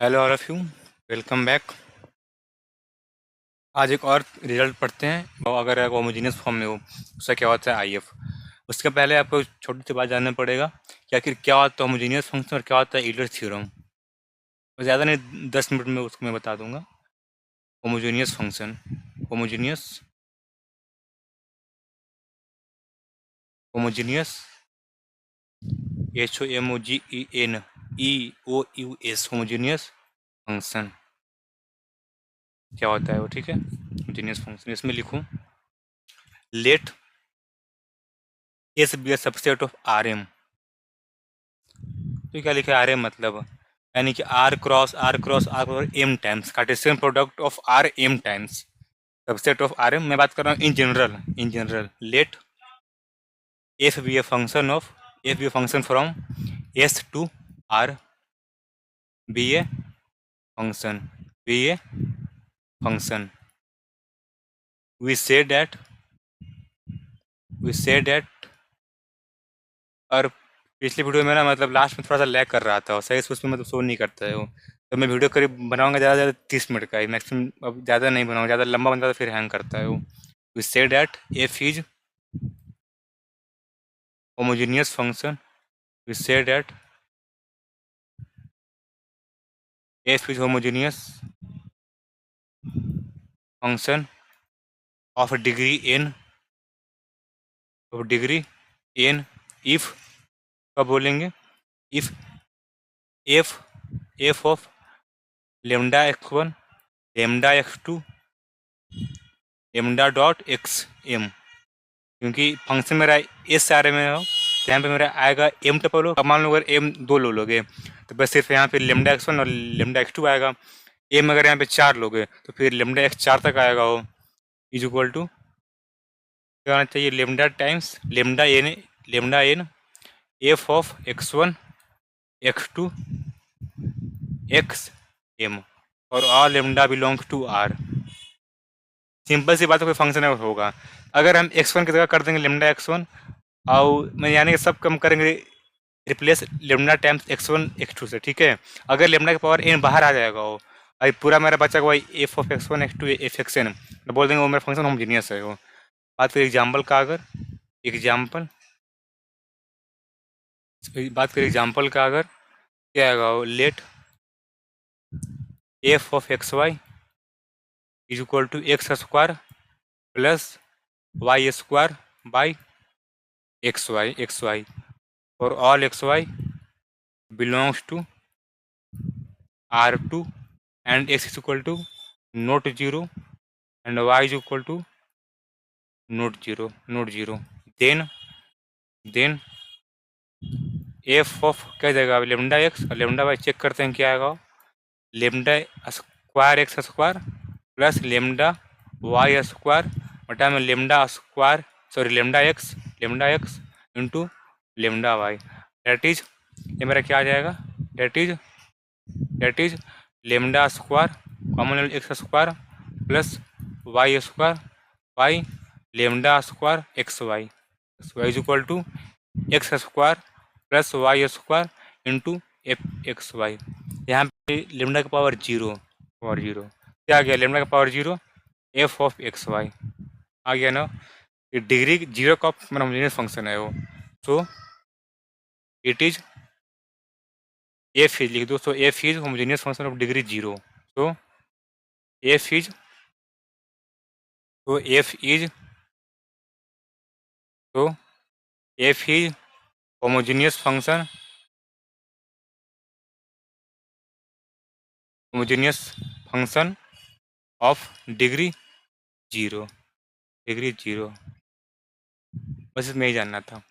Hello all of you, welcome back. आज एक और रिजल्ट पढ़ते हैं। और अगर होमोजीनियस फॉर्म में हो उसका क्या होता है आईएफ। उसके पहले आपको छोटी सी बात जानना पड़ेगा कि आखिर क्या होता है होमोजीनियस फंक्शन और क्या होता है यूलर थ्योरम। ज़्यादा नहीं, 10 मिनट में उसको मैं बता दूंगा। Homogeneous function, homogeneous homogeneous HOMOGENEOUS homogeneous function क्या होता है वो, ठीक है। होमोजीनियस फंक्शन इसमें लिखूँ, let s be a subset of r m. तो क्या लिखा है आर एम मतलब, यानी कि r cross m times Cartesian product of r m times subset of r m. मैं बात कर रहा हूँ in general let f be a function of, f be a function from s to r, be a function, be a function. We say that और पिछली video में ना मतलब लास्ट में थोड़ा सा लैग कर रहा था और सही से उसमें मतलब शो नहीं करता है वो। तो मैं वीडियो करीब बनाऊंगा ज़्यादा ज़्यादा 30 मिनट का ही मैक्सिमम, अब ज़्यादा नहीं बनाऊंगा, ज़्यादा लंबा बनता है तो फिर हैंग करता है वो। We say that f is homogeneous function, we say that f is homogeneous function of degree n, of degree n if, कब बोलेंगे, if f f of lambda x one, lambda x two, lambda dot x m. क्योंकि function मेरा s आ रहा है मेरा, तो यहाँ पे मेरा आएगा एम टपल हो। मान लो अगर एम दो लो लोगे तो बस सिर्फ यहाँ पे लेमडा एक्स वन और लेमडा एक्स टू आएगा। एम अगर यहाँ पे चार लोगे तो फिर लेमडा एक्स चार तक आएगा हो, इज इक्वल टू क्या होना चाहिए, lambda N F of x one x two x M और all lambda belongs to R. Simple सी बात है, कोई फंक्शन होगा। अगर हम एक्स वन की जगह कर देंगे लेमडा एक्स वन और मैं यानी कि सब कम करेंगे replace lambda times x one x two से, ठीक है। अगर लेमडा की पावर एन बाहर आ जाएगा वो, अभी पूरा मेरा बचा हुआ f of x one x two f x n, तो बोल देंगे वो मेरा फंक्शन होमोजीनियस है वो। बात करें एग्जाम्पल का, अगर एग्जाम्पल अगर क्या आएगा वो, let F of X Y is equal to x square plus Y square by X Y और all X Y belongs to R2 and x is equal to not 0 and y is equal to not 0, then f of क्या जाएगा, lambda x और lambda y check करते हैं क्या आएगा, lambda square x square plus lambda y square बटा में lambda square, sorry lambda x into lambda y, that is ये मेरा क्या आ जाएगा, that is lambda square common x square plus Y square by lambda square x Y is equal to x square plus Y square into f x y. यहाँ पे lambda का power zero क्या आ गया, लेमडा का power zero F of X Y आ गया ना। ये डिग्री जीरो का मेरा होमोजेनियस फंक्शन है वो। So it is F is लिख दो, so F is homogeneous function of degree zero. So F is तो एफ इज तो F is homogeneous function of degree zero, बस इसमें ही जानना था।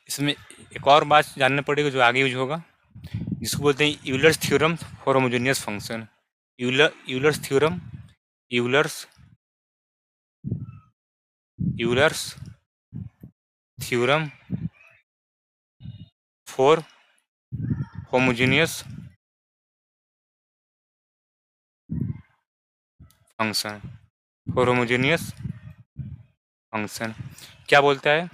इसमें एक और बात जानना पड़ेगा जो आगे यूज होगा, जिसको बोलते हैं Euler's theorem for homogeneous function. Euler's theorem, Euler's theorem for homogeneous function, क्या बोलता है,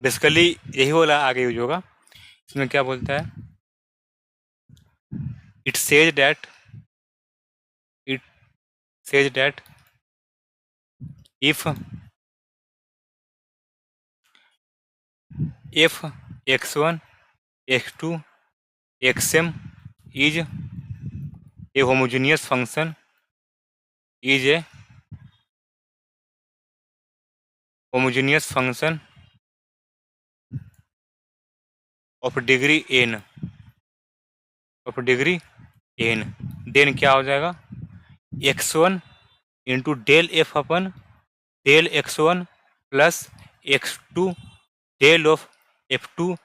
बेसिकली यही बोला आगे यूज होगा। इसमें क्या बोलता है, it says that if x1 x2 xm is a homogeneous function is a homogeneous function of degree n then क्या हो जाएगा x1 into del f upon del x1 plus x2 del of f2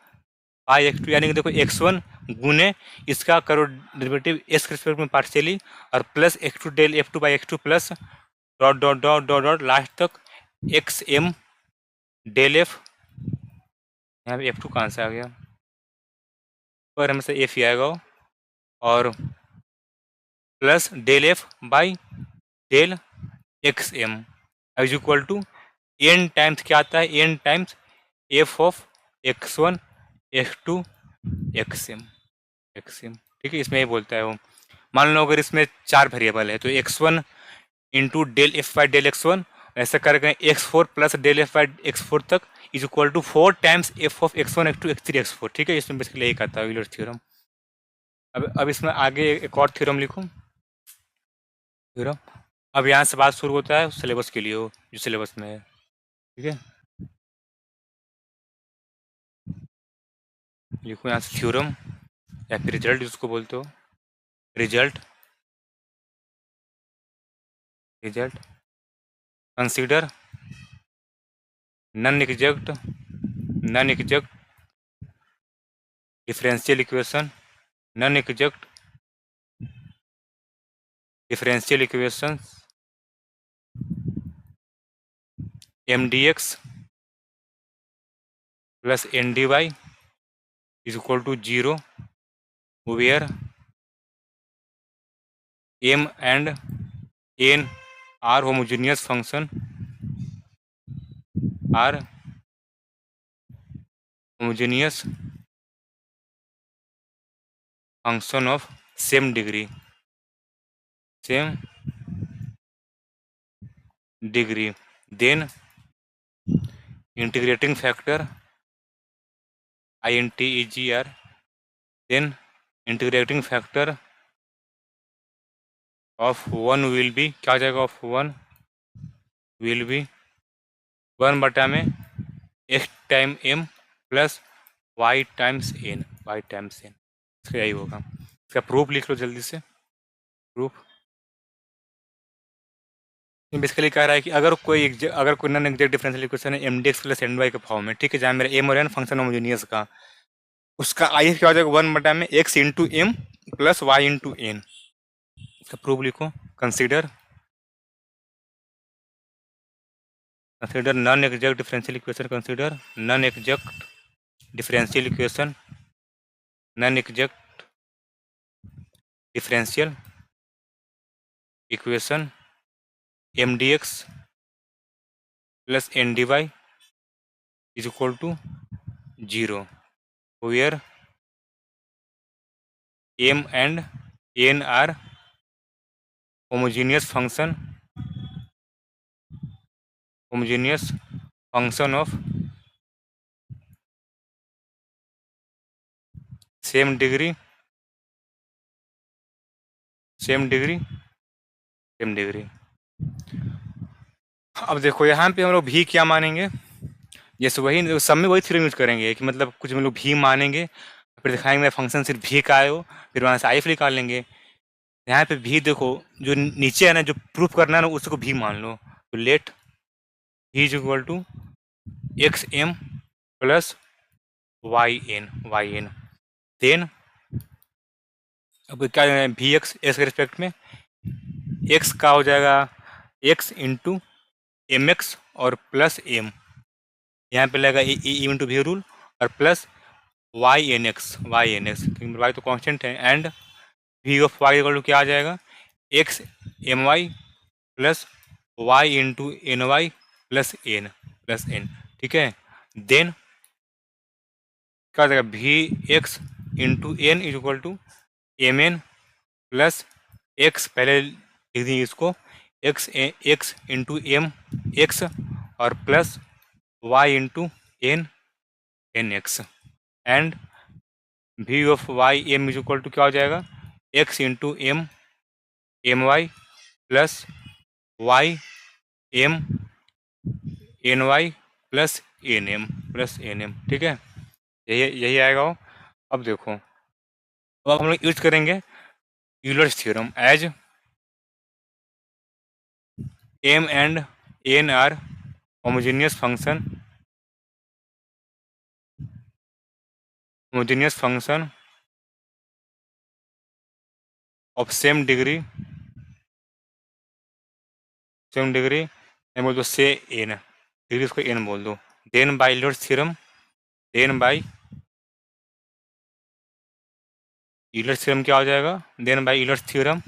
by x2, यानी कि देखो x1 गुने इसका करो derivative s के रिस्पेक्ट में पार्शियली और plus x2 del f2 by x2 plus dot dot dot dot dot last तक xm डेल f, यहाँ पे f2 कहाँ से आ गया पर हमें से f ही आएगा और plus del f by del xm is equal to n times क्या आता है n times f of x1 x2 xm ठीक है। इसमें ये बोलता है वो, मान लो अगर इसमें 4 वेरिएबल है तो x1 into del f by del x1 ऐसा करके x4 plus del f by x4 तक is equal to 4 times f of x1 x2 x3 x4, ठीक है। इसमें बेसिकली यही कहता है यूलर थ्योरम। अब इसमें आगे एक और थ्योरम लिखूं थ्योरम। अब यहाँ से बात शुरू होता है सिलेबस के लिए, जो सिलेबस में है, ठीक है। लिखो यहाँ से थ्योरम या फिर रिजल्ट जिसको बोलते हो, result consider non exact differential equation mdx plus ndy is equal to 0 where m and n are homogeneous function of same degree, then integrating factor INTEGR, then integrating factor of 1 will be क्या हो जाएगा, of 1 will be 1 बटा में x time m plus y times n, इसका यही होगा। इसका proof लिख लो जल्दी से। प्रूफ बेसिकली कह रहा है कि अगर कोई नॉन एग्जैक्ट डिफरेंशियल इक्वेशन है mdx प्लस ny के फॉर्म में, ठीक है, जहाँ मेरा m और n फंक्शन होमोजेनियस का, उसका आई क्या हो जाएगा 1 बटा में x into m plus y into n. इसका प्रूफ लिखो। Consider non exact differential equation, consider non exact differential equation mdx plus ndy is equal to 0 where m and n are homogeneous function of same degree। अब देखो यहाँ पे हम लोग भी क्या मानेंगे, जैसे वही सब में वही थ्योरम यूज करेंगे कि मतलब कुछ हम लोग भी मानेंगे, फिर दिखाएंगे फंक्शन सिर्फ भी का आए हो, फिर वहाँ से आई निकाल लेंगे। यहाँ पे भी देखो जो नीचे है ना, जो प्रूफ करना है ना, उसको भी मान लो। तो let v is equal to x m plus y n then अब क्या है भी एक्स एस के रिस्पेक्ट में एक्स का हो जाएगा एक्स इंटू एम एक्स और प्लस एम, यहाँ पे लगेगा ई इंटू भी रूल और प्लस वाई एन एक्स क्योंकि वाई तो कांस्टेंट है, and v of y equal to क्या आ जाएगा x m y plus y into N y plus n, ठीक है। देन क्या हो जाएगा भी x into n is equal to m n plus x, पहले लिख दी इसको, एक्स इंटू एम एक्स और plus y into n n x and v of y m is equal to क्या हो जाएगा, x into m m y plus y m n y plus n m, ठीक है, यही आएगा वो। अब देखो, अब हम लोग यूज करेंगे Euler's theorem as m and n are homogeneous function of same degree बोल दो से एन, डिग्री इसको एन बोल दो, देन बाई यूलर्स थ्योरम, क्या हो जाएगा, देन बाई यूलर्स थ्योरम,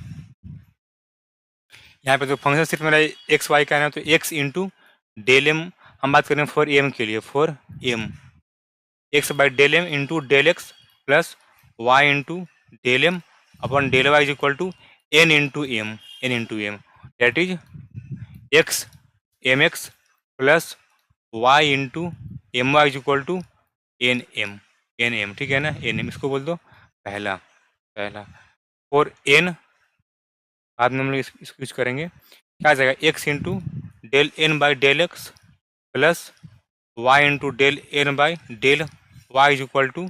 यहाँ पे तो फंक्शन सिर्फ मेरा एक्स वाई का है ना, तो एक्स इंटू डेल एम, हम बात करें फॉर एम के लिए, for m x by del m into del x plus y into del m upon del y is equal to n into m that is x plus y into M y is equal to n m, ठीक है ना, N M, इसको बोल दो पहला for an, बाद में हम लोग इसको यूज करेंगे, क्या आ जाएगा, x into del n by del x plus y into del n by del y is equal to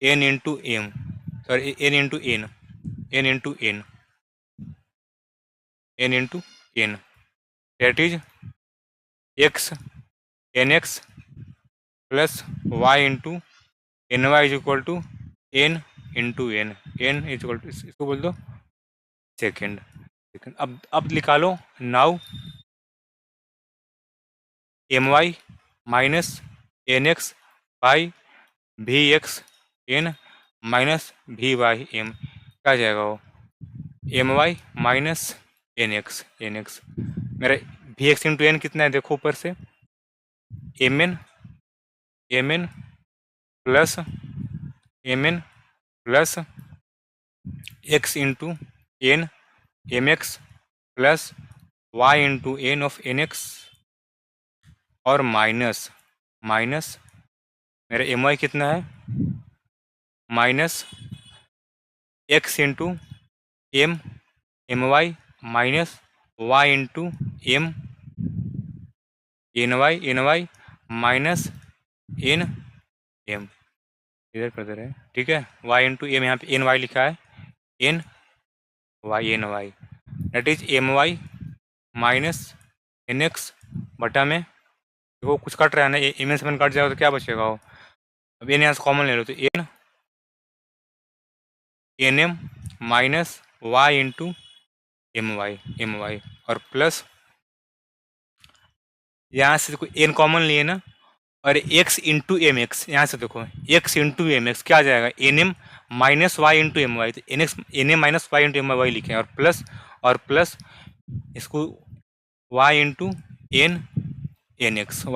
n into m, sorry n into n that is x n x plus y into N y is equal to n into n is equal to, इसको बोल दो second. अब निकालो now m Y minus n x by v x n minus v y m, क्या जाएगा वो, m Y minus n x मेरा v x into n कितना है, देखो ऊपर से m n plus x into n m x plus y into n of n x और माइनस मेरा एम वाई कितना है, minus x into M Y minus Y into N y minus n m, इधर कर दे रहे हैं, ठीक है, वाई इंटू एम, यहाँ पे एन वाई लिखा है, n y that is m Y minus n x बटा में, देखो कुछ कट रहा है ना, एम एन सेवन कट जाएगा तो क्या बचेगा वो, अब एन यहाँ से कॉमन ले लो तो N M minus Y into M y और प्लस यहाँ से देखो एन कॉमन लिए ना, और एक्स इंटू एम एक्स, यहाँ से देखो एक्स इंटू एम एक्स क्या आ जाएगा, N M minus Y into M Y, तो N M minus Y into M Y लिखे, और प्लस इसको वाई इंटू एन एक्स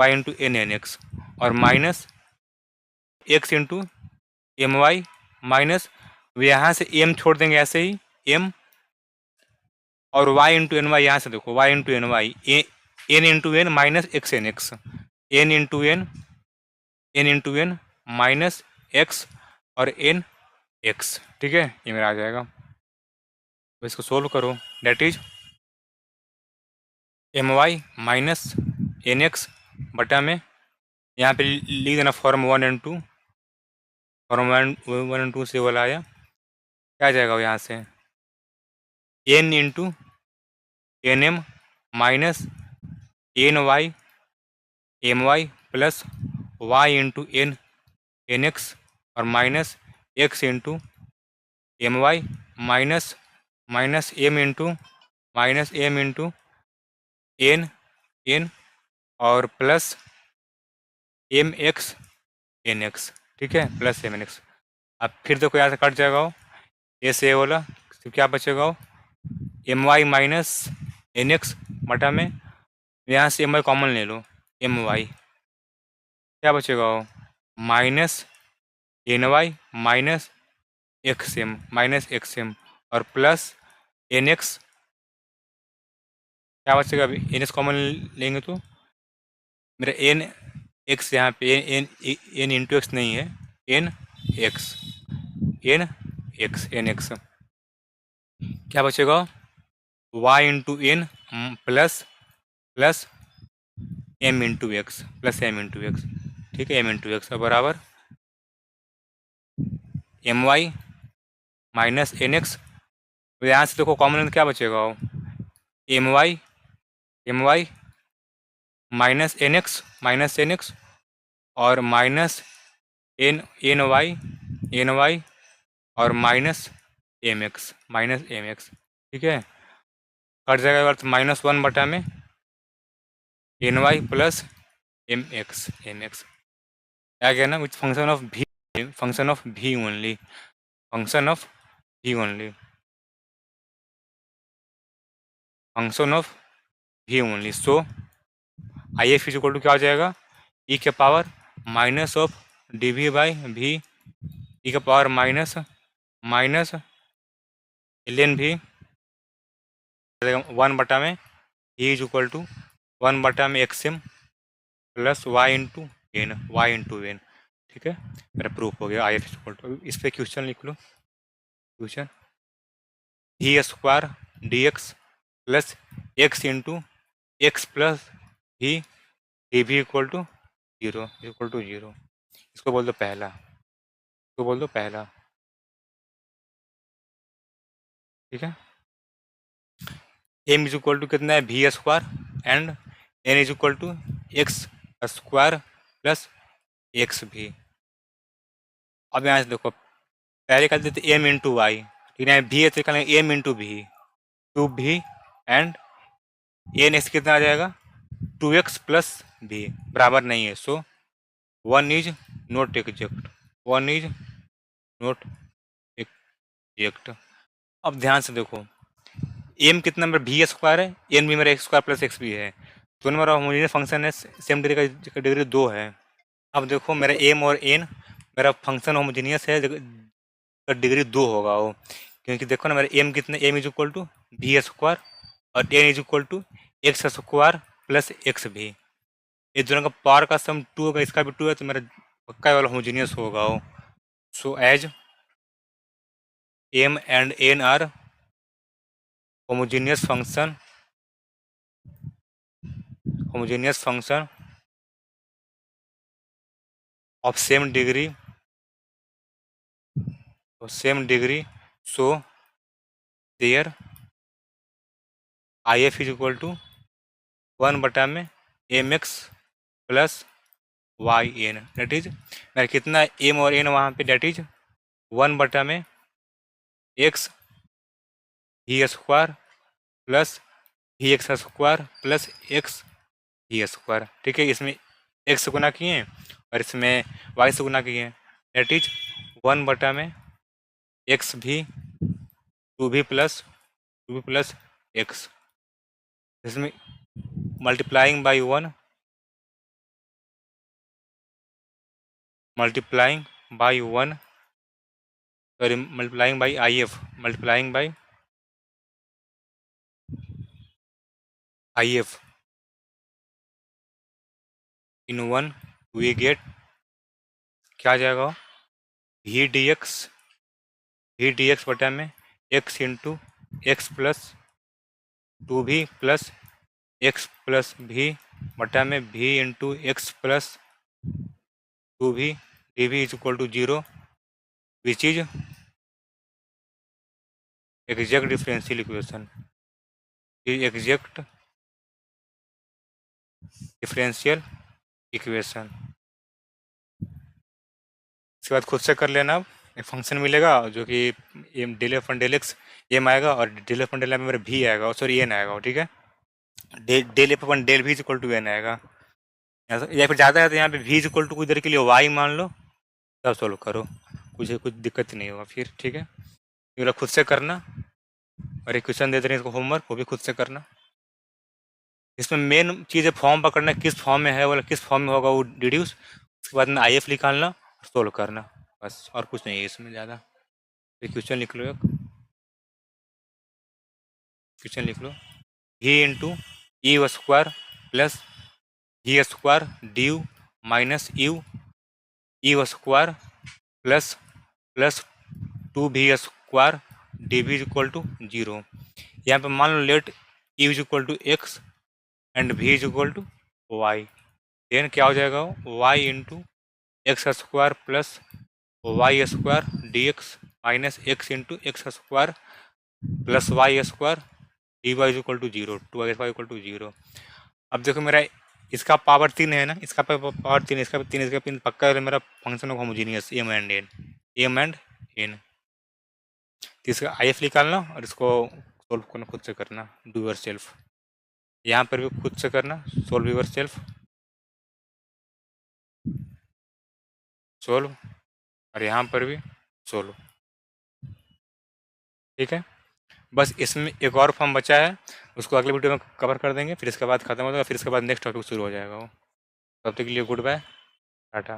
और minus x into M Y minus, यहाँ से एम छोड़ देंगे ऐसे ही एम, और वाई इंटू एन वाई, यहाँ से देखो Y into N Y, N into N minus X N into N minus X और एन एक्स, ठीक है, ये मेरा आ जाएगा, तो इसको सोल्व करो, that is m Y minus n x बटा में, यहाँ पे लिख देना फॉर्म 1 एंड 2, फॉर्म 1 एंड 2 से वाला आया, क्या आ जाएगा यहाँ से n into n M minus n y m y plus y into N x और minus x into M Y minus m into n और plus m x n x, ठीक है, प्लस एम एन एक्स। अब फिर देखो यहाँ से cut जाएगा वो, ए से ए वाला, तो क्या बचेगा वो m Y minus n x बटा में, यहाँ से एम वाई कॉमन ले लो, एम वाई क्या बचेगा वो minus n y minus x M और प्लस एन एक्स, क्या बचेगा अभी, एन एक्स कॉमन लेंगे तो मेरा एन एक्स यहाँ पे एन एन इंटू एक्स नहीं है, n x, n x, n x, क्या बचेगा, y into n plus plus m into x, plus m into x, ठीक है, एम इंटू एक्स बराबर m Y minus n x. तो यहाँ से देखो कॉमन क्या बचेगा, m Y minus n x और माइनस एन वाई और माइनस एम एक्स, ठीक है, कट जाएगा अर्थ -1 में n y plus m x आ गया ना, with function of v, function of v only, function of v only, function of v only. So I F is equal to क्या हो जाएगा, ई के power minus of d v by v, e के power minus minus N भी 1 में ई is equal to 1 में x m plus y into n, ठीक है, मेरा प्रूफ हो गया आई एफ इक्वल टू। इस पर क्वेश्चन लिख लो, question d square d x plus x into x plus भी डी भी इक्वल टू जीरो, इसको बोल दो पहला, इसको बोल दो पहला, ठीक है। एम इज इक्वल टू कितना है, v square and n is equal to x square plus x v. अब यहाँ से देखो पहले कर देते एम इंटू वाई, ठीक है, भी है तो एम इंटू भी, टू भी एंड एन एक्स कितना आ जाएगा, 2x प्लस भी बराबर नहीं है, सो 1 is not exact, 1 is not exact. अब ध्यान से देखो एम कितना मेरा भी स्क्वायर है, एन भी मेरा एक्स स्क्वायर प्लस एक्स भी है, दोनों मेरा होमोजेनियस फंक्शन है, सेम डिग्री का डिग्री 2 है। अब देखो मेरा एम और एन मेरा फंक्शन होमोजेनियस है, का डिग्री 2 होगा वो, क्योंकि देखो ना मेरा एम कितना, m is equal to v square और n is equal to x square plus x v, ये दोनों का पावर का सम 2 होगा, इसका भी 2 है, तो मेरा पक्का वाला होमोजेनियस होगा वो। So as m and n are homogeneous function of same degree, so there I F is equal to 1 में m x plus y n, that is मेरा कितना एम और एन वहाँ पे, डेट इज 1 में एक्स भी स्क्वायर प्लस भी x square plus x भी स्क्वायर, ठीक है, इसमें एक्स से गुना किए और इसमें वाई से गुना किए, डेट इज 1 में x v two v plus x, इसमें multiplying by 1 sorry multiplying by I F, multiplying by I F in 1 we get क्या आ जाएगा, भी डी एक्स बटा में x into x plus two v plus x plus v बटा में v into x plus two v, d v is equal to 0, which is exact differential equation, exact differential equation. इसके बाद खुद से कर लेना, अब एक फंक्शन मिलेगा जो कि m del f del x m आएगा और डेल एफ डेल एम में मेरा भी आएगा, सॉरी एन आएगा, ठीक है, डेल एफ डेल भी इक्वल टू एन आएगा, या फिर ज़्यादा है तो यहाँ पे भी इक्वल टू कुछ देर के लिए वाई मान लो, तब सोल्व करो, कुछ दिक्कत नहीं होगा फिर, ठीक है, ये खुद से करना, और एक क्वेश्चन दे दे रहे हैं इसको होमवर्क, वो भी खुद से करना। इसमें मेन चीज़ है फॉर्म पकड़ना, किस फॉर्म में है, वाला किस फॉर्म में होगा वो डिड्यूस, उसके बाद में आई एफ निकालना, सोल्व करना, बस और कुछ नहीं है इसमें ज़्यादा। क्वेश्चन लिख लो एक। इक्वेशन लिख लो, v into e square plus g square d u minus u e square plus plus 2v square d v is equal to 0। यहाँ पे मान लो let e is equal to x and v is equal to y, then क्या हो जाएगा, y into x square plus Y square d x minus x into x square plus Y square d y is equal to 0, 2y equal to 0। अब देखो मेरा इसका power 3 है ना, इसका पावर 3, इसका 3, इसका 3 पक्का है मेरा function of homogeneous m and n. तो इसका आई एफ निकालना और इसको सोल्व करना, खुद से करना, डू योर सेल्फ। यहाँ पर भी खुद से करना, सोल्व योर सेल्फ, सोल्व, और यहाँ पर भी सोल्व। ठीक है, बस इसमें एक और फॉर्म बचा है, उसको अगले वीडियो में कवर कर देंगे, फिर इसके बाद खत्म हो जाएगा, फिर इसके बाद नेक्स्ट टॉपिक शुरू हो जाएगा वो। तब तक के लिए गुड बाय, टाटा।